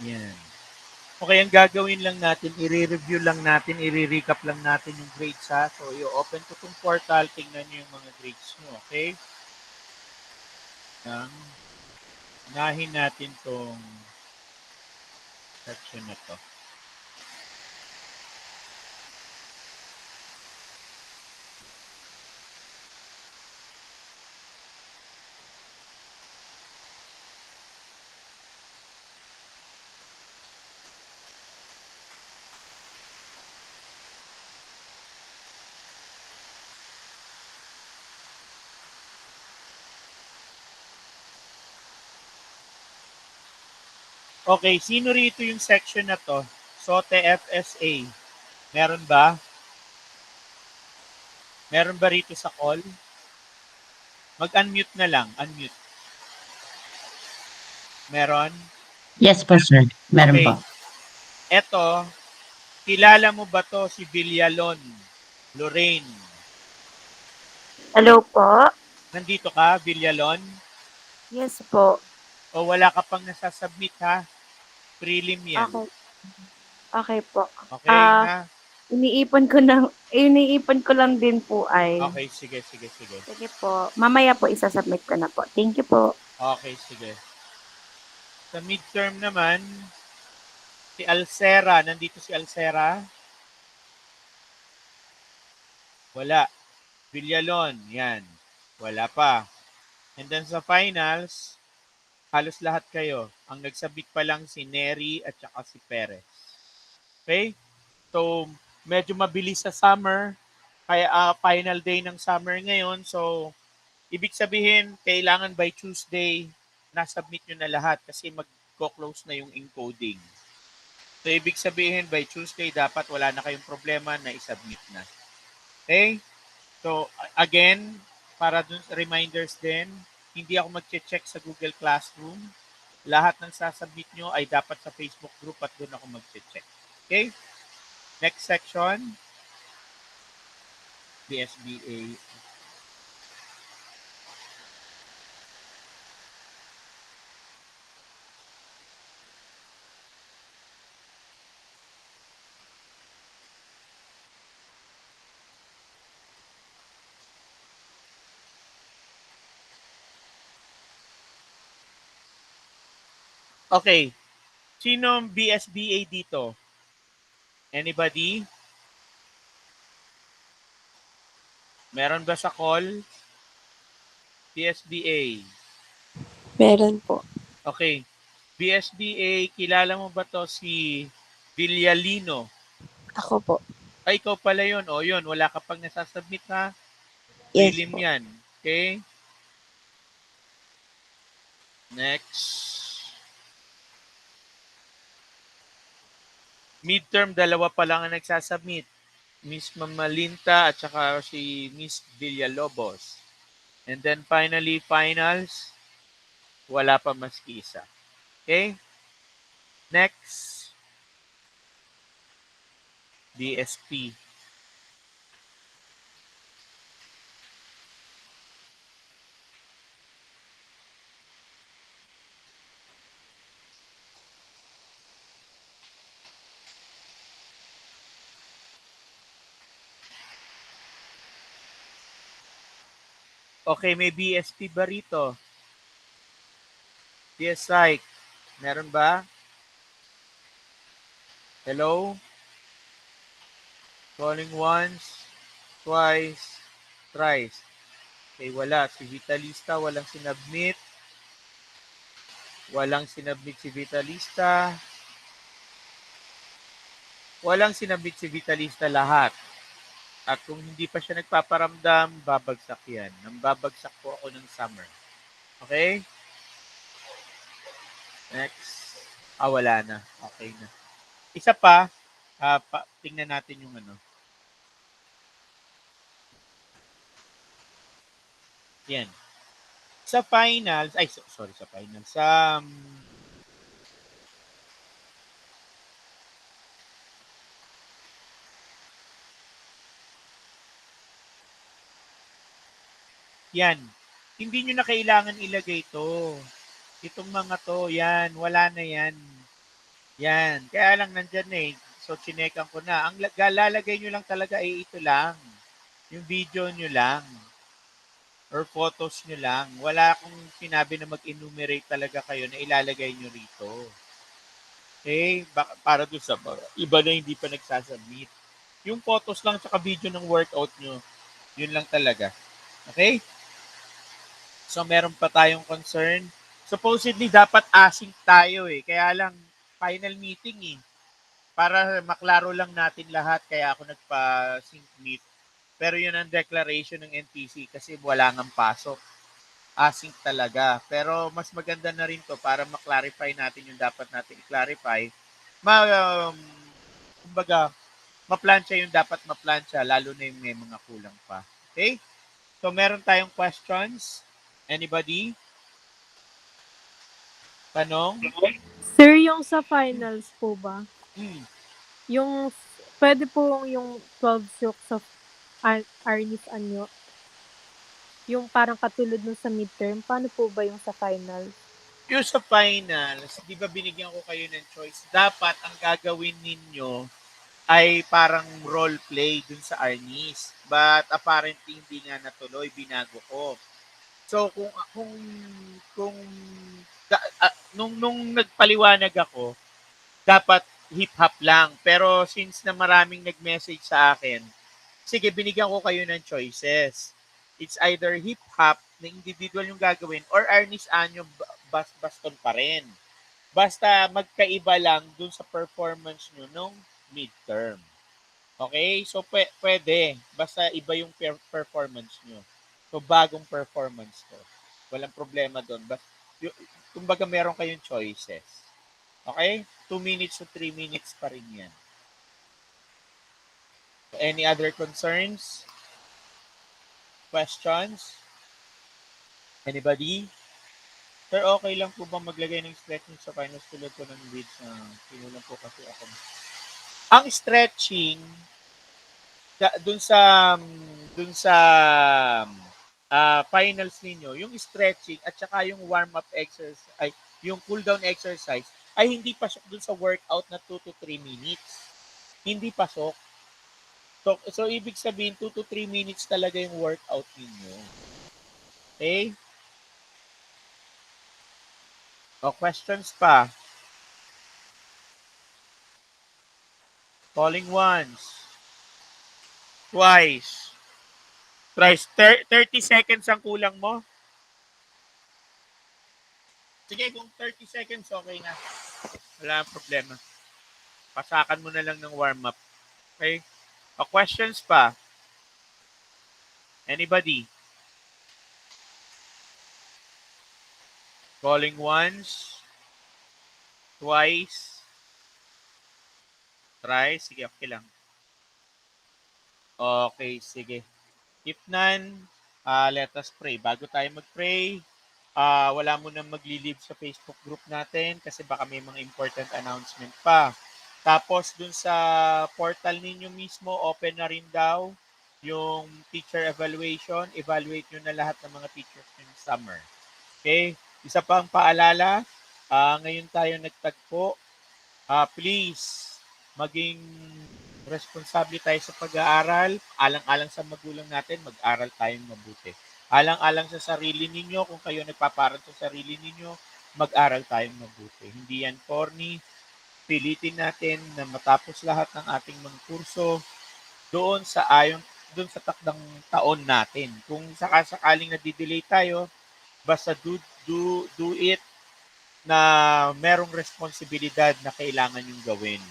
Yan. Okay, ang gagawin lang natin, i-review lang natin, i-recap lang natin yung grades ha. So, i-open ko itong portal, tingnan nyo yung mga grades nyo, okay? Ang unahin natin itong section na to. Okay, sino rito yung section na to? SOTE FSA. Meron ba? Meron ba rito sa call? Mag-unmute na lang. Unmute. Meron? Yes po, sir. Meron Okay. po. Eto, kilala mo ba to si Villalon? Lorraine. Hello po? Nandito ka, Villalon? Yes po. O wala ka pang nasasubmit ha? Prelim yan. Okay. Okay po. Okay, ha? Iniipon ko lang din po ay. Okay, sige. Sige po. Mamaya po isasubmit ko na po. Thank you po. Okay, sige. Sa midterm naman, si Alcera. Nandito si Alcera? Wala. Villalon, yan. Wala pa. And then sa finals, halos lahat kayo. Ang nagsabit pa lang si Neri at saka si Perez. Okay? So, medyo mabilis sa summer. Kaya final day ng summer ngayon. So, ibig sabihin, kailangan by Tuesday, nasubmit nyo na lahat kasi mag-close na yung encoding. So, ibig sabihin, by Tuesday, dapat wala na kayong problema na isubmit na. Okay? So, again, para dun sa reminders din, hindi ako mag-check sa Google Classroom. Lahat ng sasubmit nyo ay dapat sa Facebook group at doon ako mag-check. Okay? Next section, BSBA. Okay. Sino BSBA dito? Anybody? Meron ba sa call? BSBA. Meron po. Okay. BSBA, kilala mo ba to si Villalino? Ako po. Ay, ikaw pala yun. O yun, wala ka pang nasasubmit ha? Yes Prelim po. yan. Okay? Next. Midterm, dalawa pa lang ang nagsasubmit. Miss Mamalinta at saka si Miss Villalobos. And then finally, finals, wala pa maski isa. Okay? Next, DSP. Okay, may BSP ba rito? Yes, Psych. Meron ba? Hello? Calling once, twice, thrice. Okay, wala. Si Vitalista, walang sinubmit. Walang sinubmit si Vitalista. Walang sinubmit si Vitalista lahat. At kung hindi pa siya nagpaparamdam, babagsak yan. Nang babagsak po ako ng summer. Okay? Next. Wala na. Okay na. Isa pa, tingnan natin yung ano. Yan. Sa finals, sorry, sa finals. Yan. Hindi nyo na kailangan ilagay to. Itong mga to, yan. Wala na yan. Yan. Kaya lang nandyan eh. So, chinekan ko na. Ang lalagay nyo lang talaga ay ito lang. Yung video nyo lang. Or photos nyo lang. Wala akong sinabi na mag-enumerate talaga kayo na ilalagay nyo rito. Okay? Para doon sa iba na hindi pa nagsasubmit. Yung photos lang tsaka video ng workout nyo, yun lang talaga. Okay? So, meron pa tayong concern. Supposedly, dapat async tayo eh. Kaya lang, final meeting eh. Para maklaro lang natin lahat, kaya ako nagpa-sync meet. Pero yun ang declaration ng NTC kasi wala ngang pasok. Async talaga. Pero mas maganda na rin to para ma-clarify natin yung dapat natin i-clarify. Kumbaga, ma-plancha yung dapat ma-plancha, lalo na yung may mga kulang pa. Okay? So, meron tayong questions. Anybody? Tanong? Sir, yung sa finals po ba? Hmm. Yung pwede po yung 12 stroke sa Arnis Anyo, yung parang katulad nung sa midterm, paano po ba yung sa finals? Yung sa finals, di ba binigyan ko kayo ng choice? Dapat ang gagawin ninyo ay parang role play dun sa Arnis. But apparently hindi nga natuloy, binago ko. So kung nung nagpaliwanag ako, dapat hip hop lang. Pero since na maraming nag-message sa akin, sige, binigyan ko kayo ng choices. It's either hip hop na individual yung gagawin or Arnis Anyo baston pa rin. Basta magkaiba lang dun sa performance nyo nung midterm. Okay? So, pwede. Basta iba yung performance nyo. So, bagong performance ko. Walang problema doon. Kumbaga, meron kayong choices. Okay? 2 minutes to 3 minutes pa rin yan. Any other concerns? Questions? Anybody? Sir, okay lang po ba maglagay ng stretching sa finals tulad ko ng leads na pinulang po kasi ako. Ang stretching, dun sa finals ninyo, yung stretching at saka yung warm-up exercise, ay, yung cool-down exercise, ay hindi pasok dun sa workout na 2 to 3 minutes. Hindi pasok. So ibig sabihin, 2 to 3 minutes talaga yung workout ninyo. Okay? O, questions pa? Calling once. Twice. Thrice. 30 seconds ang kulang mo? Sige, kung 30 seconds, okay na. Wala problema. Pasakan mo na lang ng warm-up. Okay? O, questions pa? Anybody? Calling once. Twice. Thrice. Sige, okay lang. Okay, sige. If none, let us pray. Bago tayo mag-pray, wala mo nang magli-leave sa Facebook group natin kasi baka may mga important announcement pa. Tapos dun sa portal ninyo mismo, open na rin daw yung teacher evaluation. Evaluate nyo na lahat ng mga teachers ng summer. Okay? Isa pang paalala, ngayon tayo nagtagpo. Please, maging responsable tayo sa pag-aaral. Alang-alang sa magulang natin, mag-aral tayong mabuti. Alang-alang sa sarili ninyo, kung kayo nagpaparal sa sarili ninyo, mag-aral tayong mabuti. Hindi yan corny. Pilitin natin na matapos lahat ng ating mga kurso doon sa takdang taon natin. Kung sakasakaling nadidelay tayo, basta do it na merong responsibilidad na kailangan yung gawin.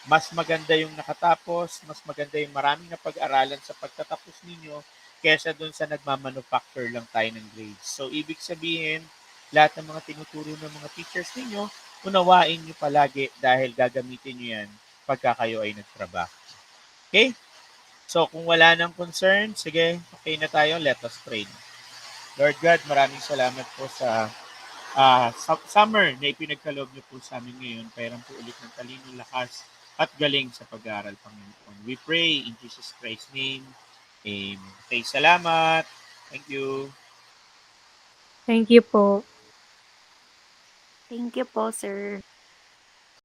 Mas maganda yung nakatapos, mas maganda yung maraming napag-aralan sa pagtatapos ninyo kesa dun sa nagmamanufacture lang tayo ng grades. So, ibig sabihin, lahat ng mga tinuturo ng mga teachers ninyo, unawain nyo palagi dahil gagamitin nyo yan pagka kayo ay nagtrabaho. Okay? So, kung wala nang concern, sige, okay na tayo. Let us pray. Lord God, maraming salamat po sa summer na ipinagkaloob niyo po sa amin ngayon. Pairan po ulit ng talino, lakas, at galing sa pag-aaral, Panginoon. We pray in Jesus Christ's name. Amen. Okay, salamat. Thank you. Thank you po. Thank you po, sir.